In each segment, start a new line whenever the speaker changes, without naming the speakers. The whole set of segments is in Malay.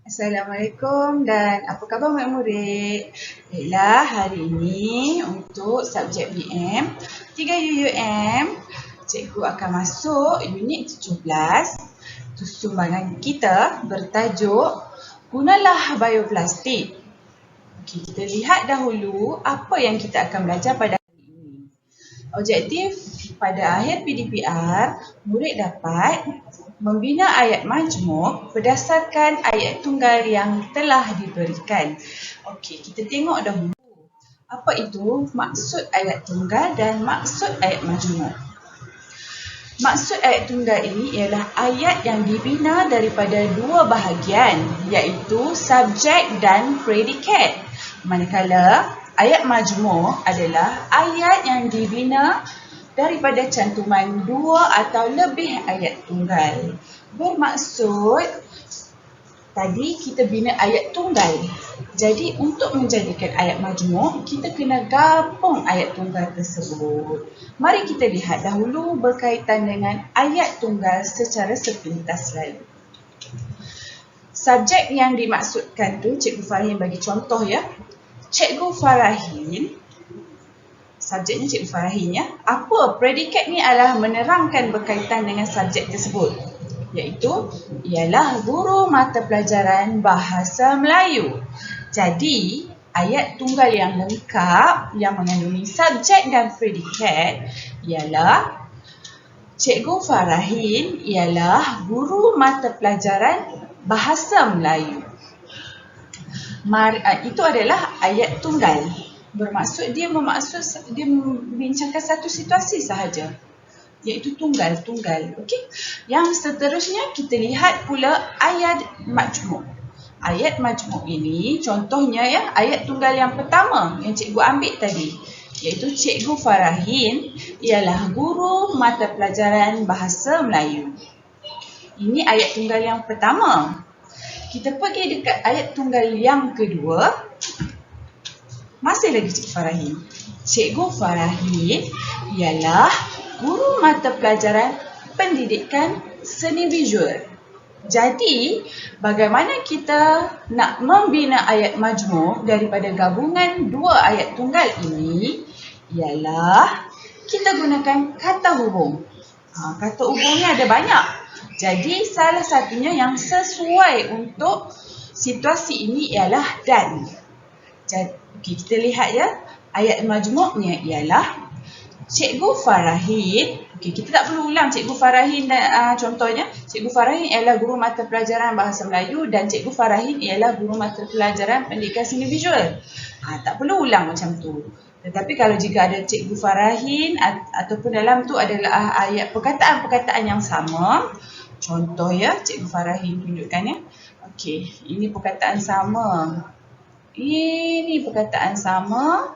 Assalamualaikum dan apa khabar murid-murid? Baiklah, hari ini untuk subjek BM 3 UUM, cikgu akan masuk unit 17. Sumbangan kita bertajuk Gunalah Bioplastik. Okey, kita lihat dahulu apa yang kita akan belajar pada hari ini. Objektif pada akhir PDPR, murid dapat membina ayat majmuk berdasarkan ayat tunggal yang telah diberikan. Okey, kita tengok dahulu apa itu maksud ayat tunggal dan maksud ayat majmuk. Maksud ayat tunggal ini ialah ayat yang dibina daripada dua bahagian, iaitu subjek dan predikat. Manakala ayat majmuk adalah ayat yang dibina daripada cantuman dua atau lebih ayat tunggal. Bermaksud, tadi kita bina ayat tunggal. Jadi untuk menjadikan ayat majmuk, kita kena gabung ayat tunggal tersebut. Mari kita lihat dahulu berkaitan dengan ayat tunggal secara sepintas lalu. Subjek yang dimaksudkan tu, Cikgu Farahin bagi contoh ya. Cikgu Farahin, subjeknya Cikgu Farahin ya. Apa? Predikat ni adalah menerangkan berkaitan dengan subjek tersebut. Iaitu, ialah guru mata pelajaran Bahasa Melayu. Jadi, ayat tunggal yang lengkap yang mengandungi subjek dan predikat ialah Cikgu Farahin ialah guru mata pelajaran Bahasa Melayu. Itu adalah ayat tunggal. Bermaksud dia membincangkan satu situasi sahaja, iaitu tunggal. Okey. Yang seterusnya kita lihat pula ayat majmuk. Ayat majmuk ini contohnya ya, ayat tunggal yang pertama yang cikgu ambil tadi, iaitu Cikgu Farahin ialah guru mata pelajaran Bahasa Melayu. Ini ayat tunggal yang pertama. Kita pergi dekat ayat tunggal yang kedua. Masih lagi Cikgu Farahin. Cikgu Farahin ialah guru mata pelajaran Pendidikan Seni Visual. Jadi, bagaimana kita nak membina ayat majmuk daripada gabungan dua ayat tunggal ini ialah kita gunakan kata hubung. Kata hubungnya ada banyak. Jadi, salah satunya yang sesuai untuk situasi ini ialah dan. Jadi, kita lihat ya, ayat majmuknya ialah Cikgu Farahin. Okey, kita tak perlu ulang Cikgu Farahin dan contohnya. Cikgu Farahin ialah guru mata pelajaran Bahasa Melayu dan Cikgu Farahin ialah guru mata pelajaran Pendidikan Seni Visual. Tak perlu ulang macam tu. Tetapi kalau jika ada Cikgu Farahin ataupun dalam tu adalah ayat perkataan-perkataan yang sama. Contoh ya, Cikgu Farahin tunjukkan ya. Okey, ini perkataan sama. Ini perkataan sama.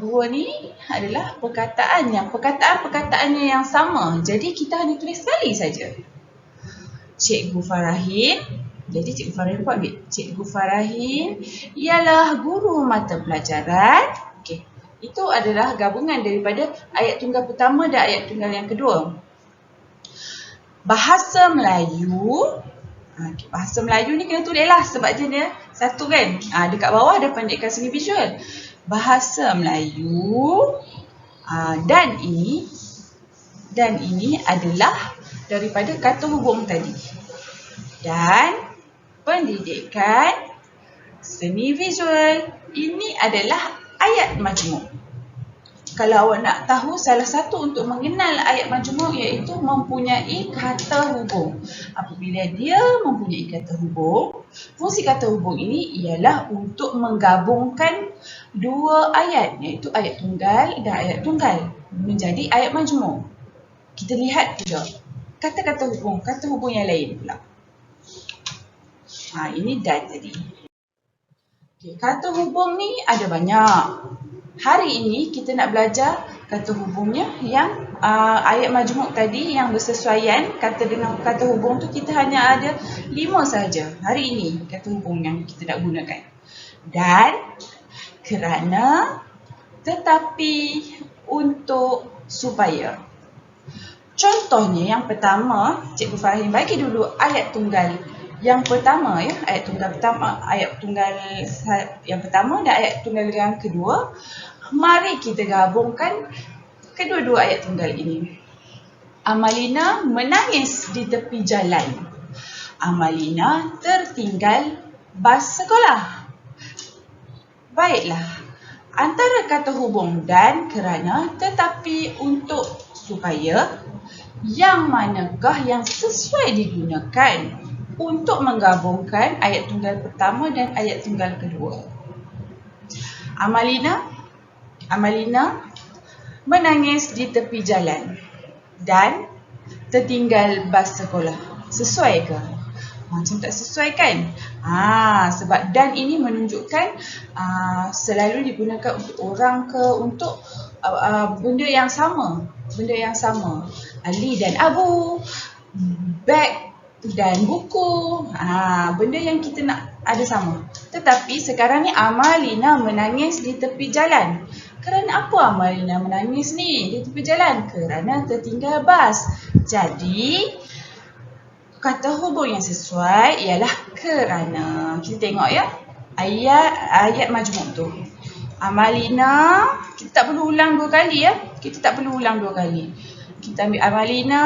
Dua ni adalah perkataan-perkataannya yang sama. Jadi kita hanya tulis sekali saja. Cikgu Farahin. Jadi Cikgu Farahin pun ambil. Cikgu Farahin ialah guru mata pelajaran. Okey. Itu adalah gabungan daripada ayat tunggal pertama dan ayat tunggal yang kedua. Bahasa Melayu. Bahasa Melayu ni kena tulis lah sebab dia satu kan. Dekat bawah ada Pendidikan Seni Visual. Bahasa Melayu dan ini adalah daripada kata hubung tadi. Dan Pendidikan Seni Visual ini adalah ayat majmuk. Kalau awak nak tahu, salah satu untuk mengenal ayat majmuk iaitu mempunyai kata hubung. Apabila dia mempunyai kata hubung, fungsi kata hubung ini ialah untuk menggabungkan dua ayat, iaitu ayat tunggal dan ayat tunggal menjadi ayat majmuk. Kita lihat juga kata-kata hubung yang lain pula. Ini dan tadi. Okay, kata hubung ni ada banyak. Hari ini kita nak belajar kata hubungnya yang ayat majmuk tadi yang bersesuaian kata dengan kata hubung tu kita hanya ada 5 saja. Hari ini kata hubung yang kita nak gunakan. Dan, kerana, tetapi, untuk, supaya. Contohnya yang pertama, Cikgu Farahin bagi dulu ayat tunggal yang pertama ya, ayat tunggal pertama, ayat tunggal yang pertama dan ayat tunggal yang kedua. Mari kita gabungkan kedua-dua ayat tunggal ini. Amalina menangis di tepi jalan. Amalina tertinggal bas sekolah. Baiklah, antara kata hubung dan kerana, tetapi, untuk, supaya, yang manakah yang sesuai digunakan untuk menggabungkan ayat tunggal pertama dan ayat tunggal kedua? Amalina menangis di tepi jalan dan tertinggal bas sekolah. Sesuai ke? Macam tak sesuai kan? Sebab dan ini menunjukkan selalu digunakan untuk orang ke untuk benda yang sama. Ali dan Abu, beg dan buku, benda yang kita nak ada sama. Tetapi sekarang ni Amalina menangis di tepi jalan. Kerana apa Amalina menangis ni di tepi jalan? Kerana tertinggal bas. Jadi kata hubung yang sesuai ialah kerana. Kita tengok ya, ayat majmuk tu. Amalina, kita tak perlu ulang dua kali ya. Kita ambil Amalina.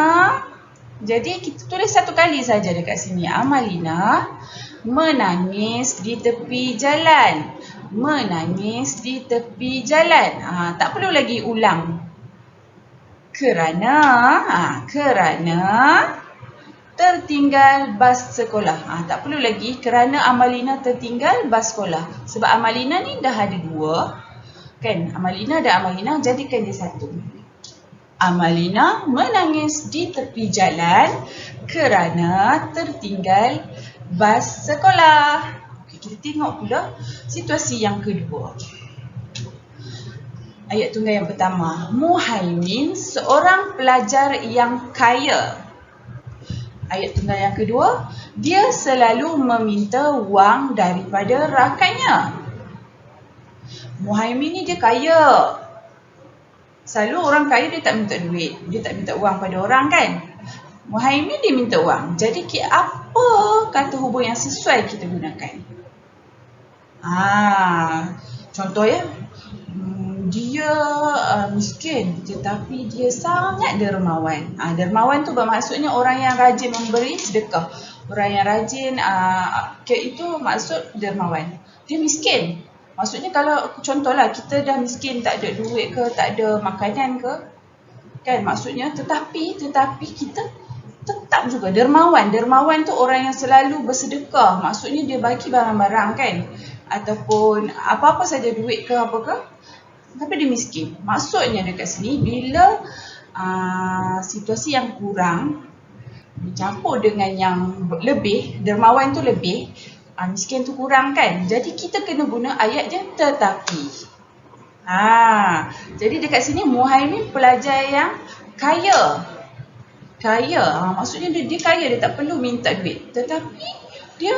Jadi kita tulis satu kali saja dekat sini. Amalina menangis di tepi jalan. Tak perlu lagi ulang. Kerana tertinggal bas sekolah. Tak perlu lagi kerana Amalina tertinggal bas sekolah. Sebab Amalina ni dah ada dua. Kan? Amalina dan Amalina, jadikan dia satu. Amalina menangis di tepi jalan kerana tertinggal bas sekolah. Okey, kita tengok pula situasi yang kedua. Ayat tunggal yang pertama. Muhaimin seorang pelajar yang kaya. Ayat tunggal yang kedua, dia selalu meminta wang daripada rakannya. Muhaimin ni dia kaya. Selalu orang kaya dia tak minta duit. Dia tak minta wang pada orang kan. Muhaimin dia minta wang. Jadi apa kata hubung yang sesuai kita gunakan? Contoh ya. Dia miskin tetapi dia sangat dermawan. Dermawan tu bermaksudnya orang yang rajin memberi sedekah. Orang yang rajin itu maksud dermawan. Dia miskin. Maksudnya kalau contohlah kita dah miskin, tak ada duit ke, tak ada makanan ke, kan maksudnya, tetapi kita tetap juga dermawan. Dermawan tu orang yang selalu bersedekah. Maksudnya dia bagi barang-barang kan, ataupun apa-apa saja, duit ke apa ke, tapi dia miskin. Maksudnya dekat sini bila situasi yang kurang dicampur dengan yang lebih, dermawan tu lebih, miskin tu kurang kan. Jadi kita kena guna ayat yang tetapi. Jadi dekat sini Muhaimin pelajar yang kaya. Maksudnya dia kaya, dia tak perlu minta duit. Tetapi dia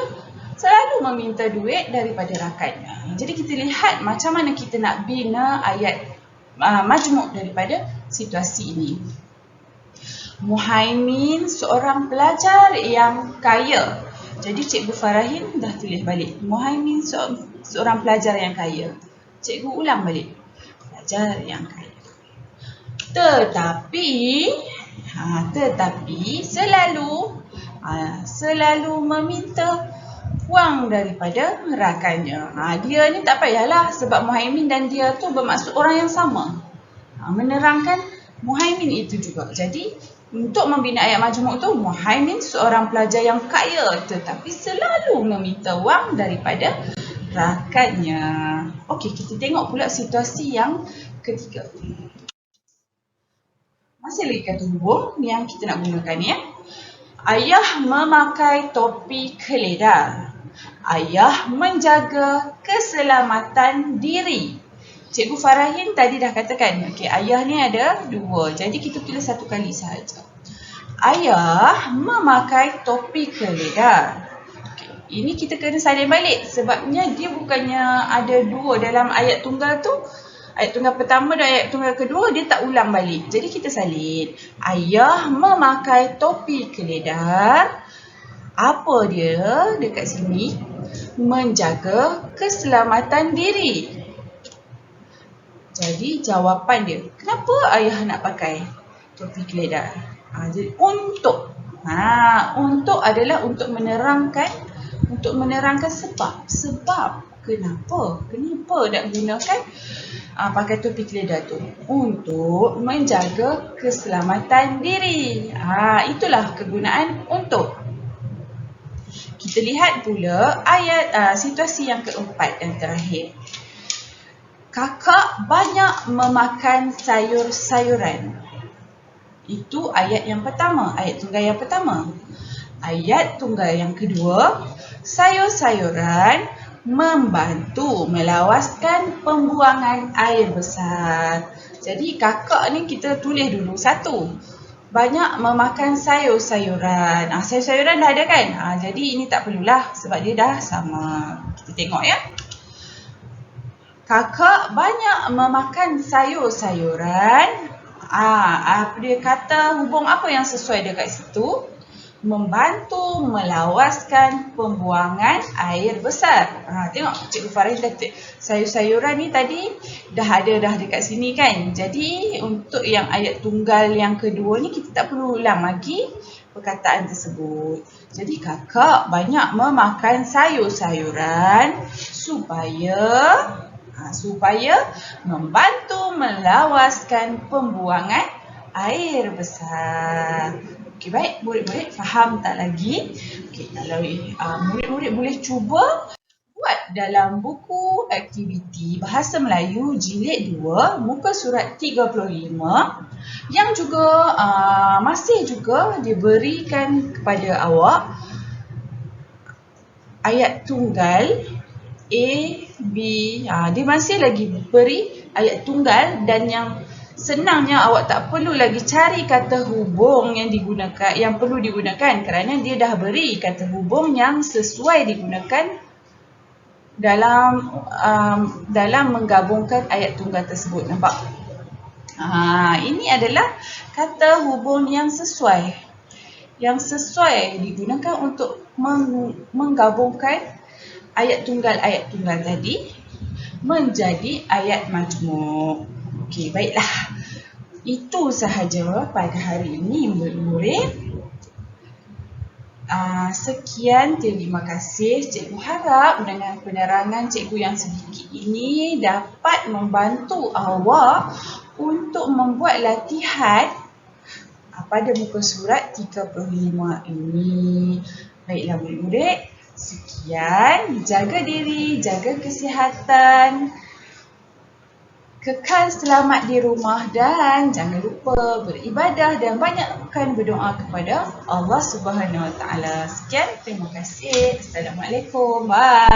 selalu meminta duit daripada rakannya. Jadi kita lihat macam mana kita nak bina ayat majmuk daripada situasi ini. Muhaimin seorang pelajar yang kaya. Jadi Cikgu Farahin dah tulis balik. Muhaimin seorang pelajar yang kaya. Cikgu ulang balik. Pelajar yang kaya. Tetapi selalu meminta wang daripada rakannya. Dia ni tak payahlah sebab Muhaimin dan dia tu bermaksud orang yang sama. Menerangkan Muhaimin itu juga. Jadi untuk membina ayat majmuk tu, Muhaimin seorang pelajar yang kaya tetapi selalu meminta wang daripada rakannya. Okey, kita tengok pula situasi yang ketiga. Masih lagi kata hubung yang kita nak gunakan ya. Ayah memakai topi keledar. Ayah menjaga keselamatan diri. Cikgu Farahin tadi dah katakan, ayah ni ada dua. Jadi kita tulis satu kali sahaja. Ayah memakai topi keledar. Ini kita kena salin balik. Sebabnya dia bukannya ada dua dalam ayat tunggal tu. Ayat tunggal pertama dan ayat tunggal kedua dia tak ulang balik. Jadi kita salin. Ayah memakai topi keledar. Apa dia dekat sini? Menjaga keselamatan diri. Jadi jawapan dia, kenapa ayah nak pakai topi keledar? Jadi untuk. Untuk adalah untuk menerangkan sebab. Sebab kenapa? Kenapa nak gunakan pakai topi keledar tu? Untuk menjaga keselamatan diri. Itulah kegunaan untuk. Kita lihat pula ayat situasi yang keempat dan terakhir. Kakak banyak memakan sayur-sayuran. Itu ayat yang pertama, ayat tunggal yang pertama. Ayat tunggal yang kedua, sayur-sayuran membantu melawaskan pembuangan air besar. Jadi kakak ni kita tulis dulu satu. Banyak memakan sayur-sayuran. Sayur-sayuran dah ada kan? Jadi ini tak perlulah sebab dia dah sama. Kita tengok ya. Kakak banyak memakan sayur-sayuran. Dia kata hubung apa yang sesuai dekat situ? Membantu melawaskan pembuangan air besar. Tengok Cikgu Farin kata sayur-sayuran ni tadi dah ada dekat sini kan. Jadi untuk yang ayat tunggal yang kedua ni kita tak perlu ulang lagi perkataan tersebut. Jadi kakak banyak memakan sayur-sayuran supaya membantu melawaskan pembuangan air besar. Okey, baik, murid-murid faham tak lagi? Okey, kalau murid-murid boleh cuba buat dalam buku aktiviti Bahasa Melayu jilid 2 muka surat 35 yang juga masih juga diberikan kepada awak ayat tunggal A, B. Dia masih lagi beri ayat tunggal dan yang senangnya awak tak perlu lagi cari kata hubung yang perlu digunakan kerana dia dah beri kata hubung yang sesuai digunakan dalam menggabungkan ayat tunggal tersebut. Nampak? Ini adalah kata hubung yang sesuai. Yang sesuai digunakan untuk menggabungkan ayat tunggal tadi menjadi ayat majmuk. Okey, baiklah. Itu sahaja pada hari ini murid-murid. Sekian, terima kasih. Cikgu harap dengan penerangan cikgu yang sedikit ini dapat membantu awak untuk membuat latihan pada muka surat 35 ini. Baiklah murid-murid. Sekian, jaga diri, jaga kesihatan, kekal selamat di rumah dan jangan lupa beribadah dan banyakkan berdoa kepada Allah Subhanahu Wa Taala. Sekian, terima kasih. Assalamualaikum. Bye.